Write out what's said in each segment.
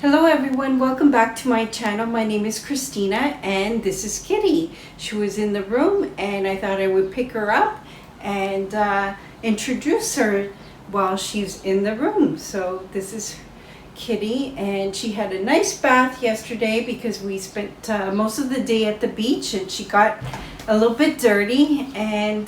Hello everyone, welcome back to my channel. My name is Christina and this is Kitty. She was in the room and I thought I would pick her up and introduce her while she's in the room. So this is Kitty, and she had a nice bath yesterday because we spent most of the day at the beach and she got a little bit dirty, and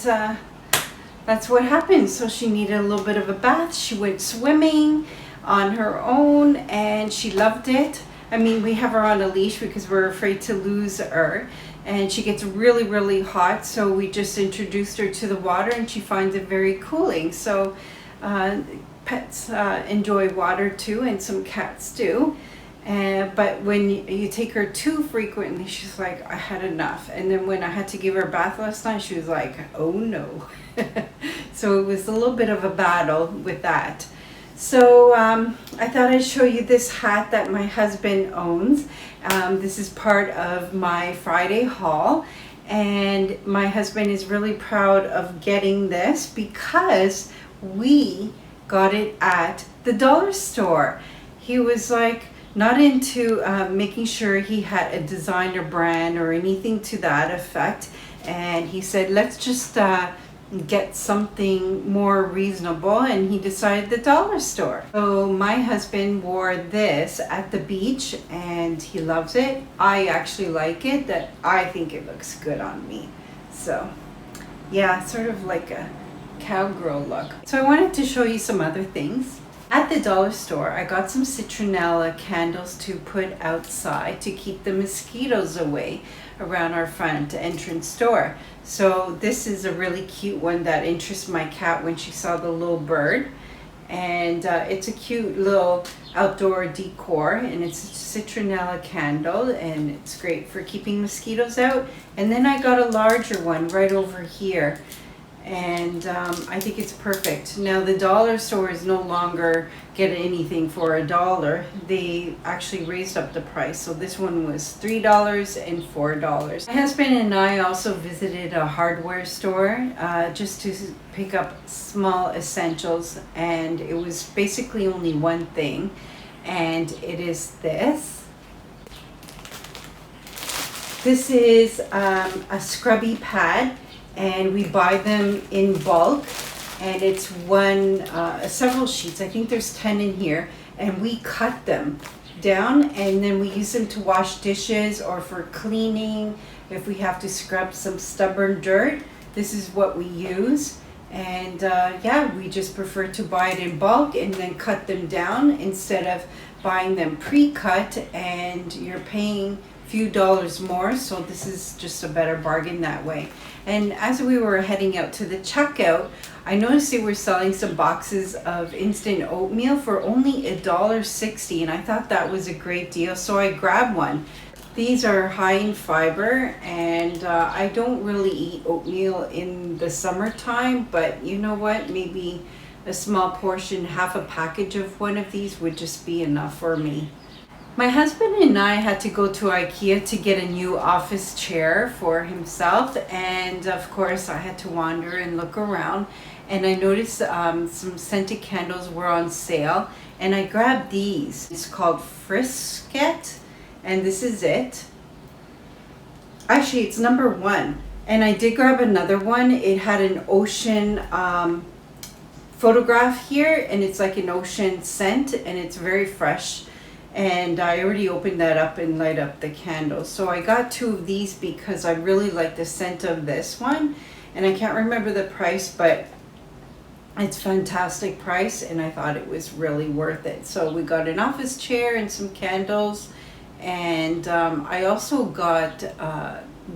that's what happened. So she needed a little bit of a bath. She went swimming on her own and she loved it. I mean, we have her on a leash because we're afraid to lose her, and she gets really hot, so we just introduced her to the water and she finds it very cooling. So pets enjoy water too, and some cats do. But when you take her too frequently, she's like, I had enough. And then when I had to give her a bath last night, she was like, oh no. So it was a little bit of a battle with that. So I thought I'd show you this hat that my husband owns. This is part of my Friday haul, and my husband is really proud of getting this because we got it at the dollar store. He was like not into making sure he had a designer brand or anything to that effect, and he said, let's just get something more reasonable, and he decided the dollar store. So my husband wore this at the beach and he loves it. I actually like it. That I think it looks good on me. So yeah, sort of like a cowgirl look. So I wanted to show you some other things. At the dollar store, I got some citronella candles to put outside to keep the mosquitoes away around our front entrance door. So this is a really cute one that interests my cat when she saw the little bird. And it's a cute little outdoor decor, and it's a citronella candle, and it's great for keeping mosquitoes out. And then I got a larger one right over here, and I think it's perfect. Now the dollar stores no longer get anything for $1. They actually raised up the price, so this one was $3 and $4. My husband and I also visited a hardware store just to pick up small essentials, and it was basically only one thing, and it is this. This is a scrubby pad, and we buy them in bulk, and it's several sheets. I think there's 10 in here, and we cut them down and then we use them to wash dishes or for cleaning. If we have to scrub some stubborn dirt, this is what we use. And yeah, we just prefer to buy it in bulk and then cut them down instead of buying them pre-cut and you're paying few dollars more. So this is just a better bargain that way. And as we were heading out to the checkout, I noticed they were selling some boxes of instant oatmeal for only $1.60, and I thought that was a great deal, so I grabbed one. These are high in fiber, and I don't really eat oatmeal in the summertime, but you know what, maybe a small portion, half a package of one of these would just be enough for me. My husband and I had to go to Ikea to get a new office chair for himself, and of course I had to wander and look around, and I noticed some scented candles were on sale, and I grabbed these. It's called Frisket, and this is it. Actually, it's number 1, and I did grab another one. It had an ocean photograph here, and it's like an ocean scent, and it's very fresh. And I already opened that up and light up the candles. So I got 2 of these because I really like the scent of this one. And I can't remember the price, but it's fantastic price, and I thought it was really worth it. So we got an office chair and some candles. And I also got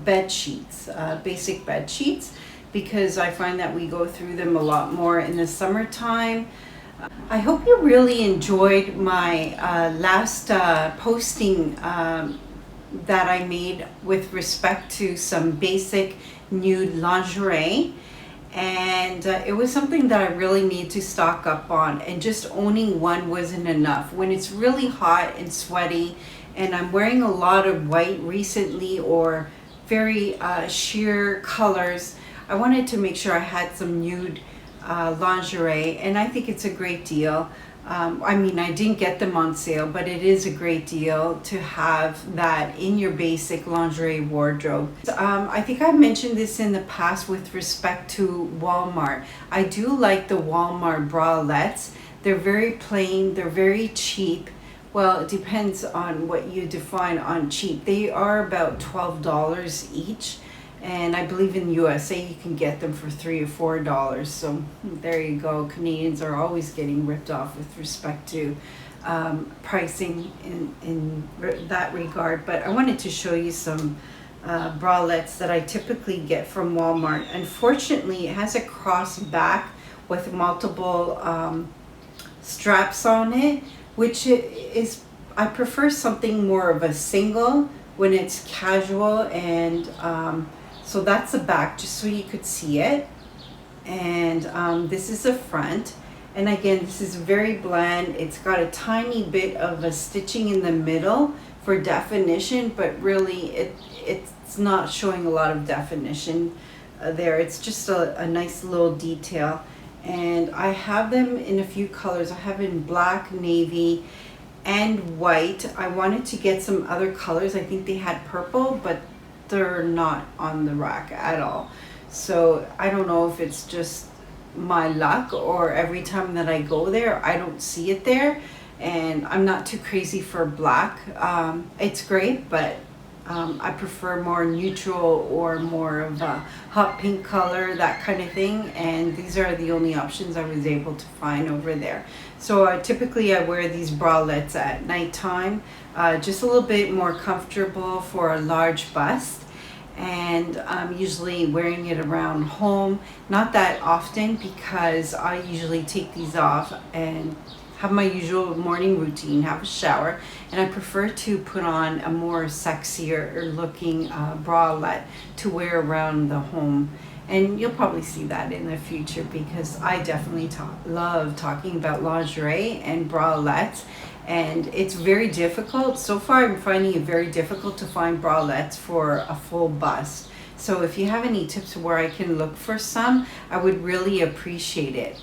bed sheets, basic bed sheets, because I find that we go through them a lot more in the summertime. I hope you really enjoyed my last posting that I made with respect to some basic nude lingerie, and it was something that I really need to stock up on, and just owning one wasn't enough. When it's really hot and sweaty and I'm wearing a lot of white recently or very sheer colors, I wanted to make sure I had some nude lingerie, and I think it's a great deal. I mean, I didn't get them on sale, but it is a great deal to have that in your basic lingerie wardrobe. I think I mentioned this in the past with respect to Walmart. I do like the Walmart bralettes. They're very plain, they're very cheap. Well, it depends on what you define on cheap. They are about $12 each. And I believe in the USA you can get them for $3 or $4. So there you go. Canadians are always getting ripped off with respect to pricing in that regard. But I wanted to show you some bralettes that I typically get from Walmart. Unfortunately, it has a cross back with multiple straps on it, which is, I prefer something more of a single when it's casual. And so that's the back, just so you could see it. And this is the front. And again, this is very bland. It's got a tiny bit of a stitching in the middle for definition, but really it's not showing a lot of definition there. It's just a nice little detail. And I have them in a few colors. I have in black, navy, and white. I wanted to get some other colors. I think they had purple, but they're not on the rack at all. So I don't know if it's just my luck or every time that I go there I don't see it there. And I'm not too crazy for black. It's great, but I prefer more neutral or more of a hot pink color, that kind of thing. And these are the only options I was able to find over there. So typically I wear these bralettes at nighttime, just a little bit more comfortable for a large bust. And I'm usually wearing it around home, not that often, because I usually take these off and have my usual morning routine, have a shower, and I prefer to put on a more sexier looking bralette to wear around the home. And you'll probably see that in the future, because I definitely love talking about lingerie and bralettes. And it's very difficult. So far I'm finding it very difficult to find bralettes for a full bust. So if you have any tips where I can look for some, I would really appreciate it.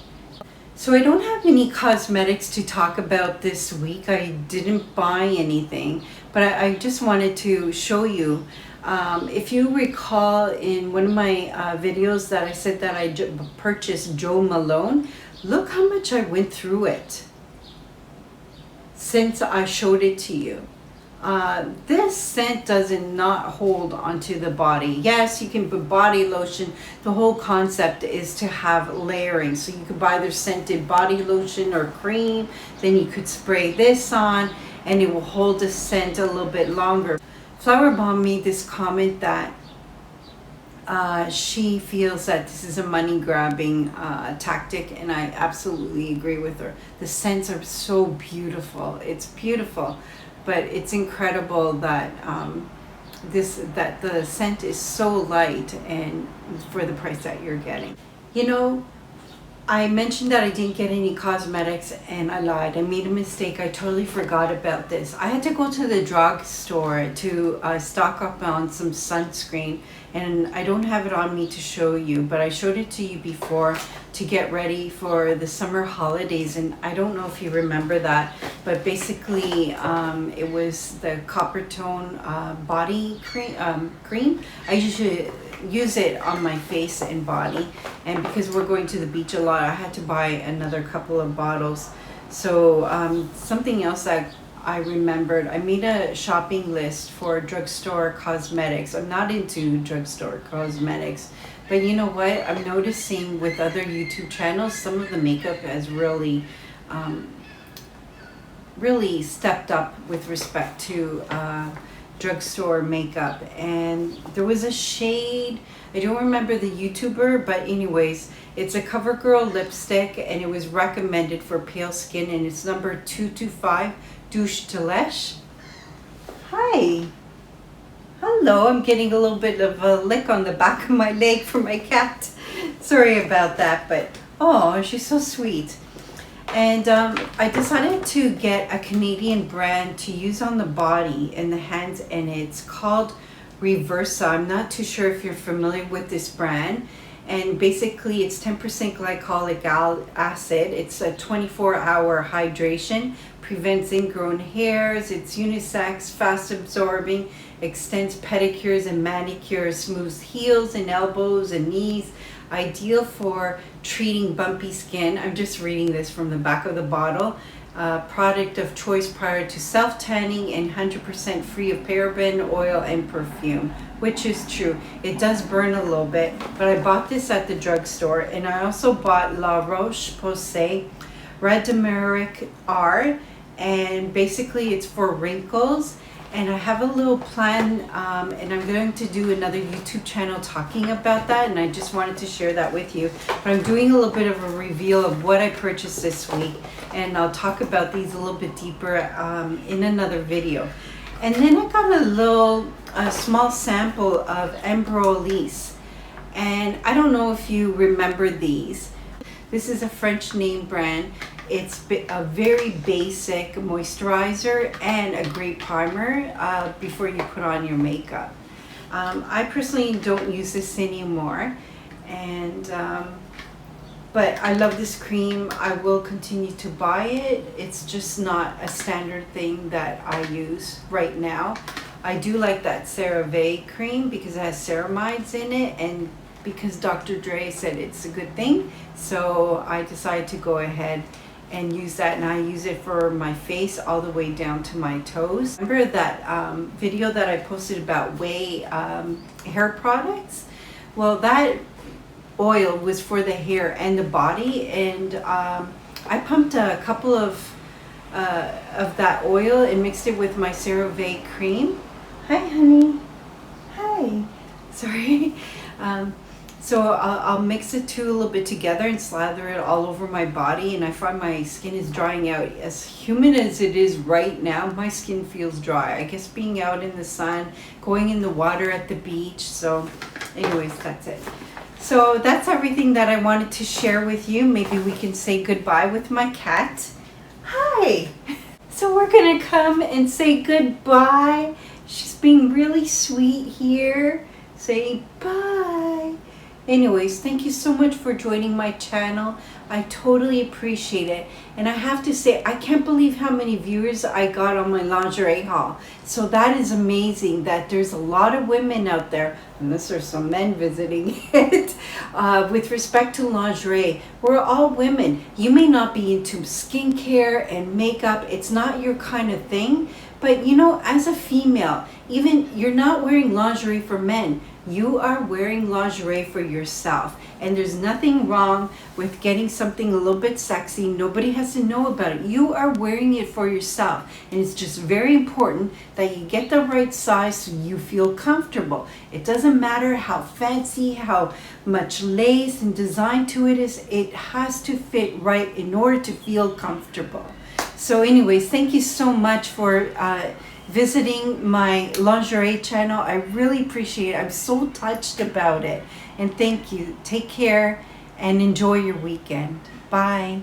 So I don't have any cosmetics to talk about this week. I didn't buy anything, but I just wanted to show you. If you recall in one of my videos that I said that I purchased Jo Malone, look how much I went through it since I showed it to you. This scent does not hold onto the body. Yes, you can put body lotion. The whole concept is to have layering. So you could buy their scented body lotion or cream, then you could spray this on and it will hold the scent a little bit longer. Flower Bomb made this comment that she feels that this is a money grabbing tactic, and I absolutely agree with her. The scents are so beautiful. It's beautiful, but it's incredible that that the scent is so light and for the price that you're getting. You know, I mentioned that I didn't get any cosmetics, and I lied. I made a mistake. I totally forgot about this. I had to go to the drugstore to stock up on some sunscreen, and I don't have it on me to show you, but I showed it to you before to get ready for the summer holidays. And I don't know if you remember that, but basically it was the copper tone body cream. I usually use it on my face and body, and because we're going to the beach a lot, I had to buy another couple of bottles. So something else that I remembered, I made a shopping list for drugstore cosmetics. I'm not into drugstore cosmetics, but you know what, I'm noticing with other YouTube channels, some of the makeup has really really stepped up with respect to drugstore makeup. And there was a shade, I don't remember the YouTuber, but anyways, it's a CoverGirl lipstick, and it was recommended for pale skin, and it's number 225 Douche de Lèche. Hi. Hello, I'm getting a little bit of a lick on the back of my leg from my cat. Sorry about that, but oh, she's so sweet. And I decided to get a Canadian brand to use on the body and the hands, and it's called Reversa. I'm not too sure if you're familiar with this brand. and basically it's 10% glycolic acid. It's a 24-hour hydration, prevents ingrown hairs, it's unisex, fast absorbing, extends pedicures and manicures, smooths heels and elbows and knees, ideal for treating bumpy skin. I'm just reading this from the back of the bottle. Product of choice prior to self-tanning and 100% free of paraben, oil, and perfume, which is true. It does burn a little bit, but I bought this at the drugstore, and I also bought La Roche-Posay REDERMIC R, and basically it's for wrinkles. And I have a little plan, and I'm going to do another YouTube channel talking about that, and I just wanted to share that with you. But I'm doing a little bit of a reveal of what I purchased this week, and I'll talk about these a little bit deeper in another video. And then I got a small sample of Embryolisse, and I don't know if you remember these. This is a French name brand. It's a very basic moisturizer and a great primer before you put on your makeup. I personally don't use this anymore, and but I love this cream. I will continue to buy it. It's just not a standard thing that I use right now. I do like that CeraVe cream because it has ceramides in it, and because Dr. Dre said it's a good thing, so I decided to go ahead and use that, and I use it for my face all the way down to my toes. Remember that video that I posted about Way hair products? Well, that oil was for the hair and the body, and I pumped a couple of that oil and mixed it with my CeraVe cream. Hi, honey. Hi. Sorry. So I'll mix the two a little bit together and slather it all over my body, and I find my skin is drying out. As humid as it is right now, my skin feels dry. I guess being out in the sun, going in the water at the beach. So anyways, that's it. So that's everything that I wanted to share with you. Maybe we can say goodbye with my cat. Hi. So we're gonna come and say goodbye. She's being really sweet here. Say bye. Anyways, thank you so much for joining my channel. I totally appreciate it. And I have to say, I can't believe how many viewers I got on my lingerie haul. So that is amazing that there's a lot of women out there, unless there's some men visiting it, with respect to lingerie. We're all women. You may not be into skincare and makeup. It's not your kind of thing. But you know, as a female, even you're not wearing lingerie for men. You are wearing lingerie for yourself, and there's nothing wrong with getting something a little bit sexy. Nobody has to know about it. You are wearing it for yourself, and it's just very important that you get the right size so you feel comfortable. It doesn't matter how fancy, how much lace and design to it is. It has to fit right in order to feel comfortable. So anyways, thank you so much for visiting my lingerie channel. I really appreciate it. I'm so touched about it. And thank you. Take care and enjoy your weekend. Bye.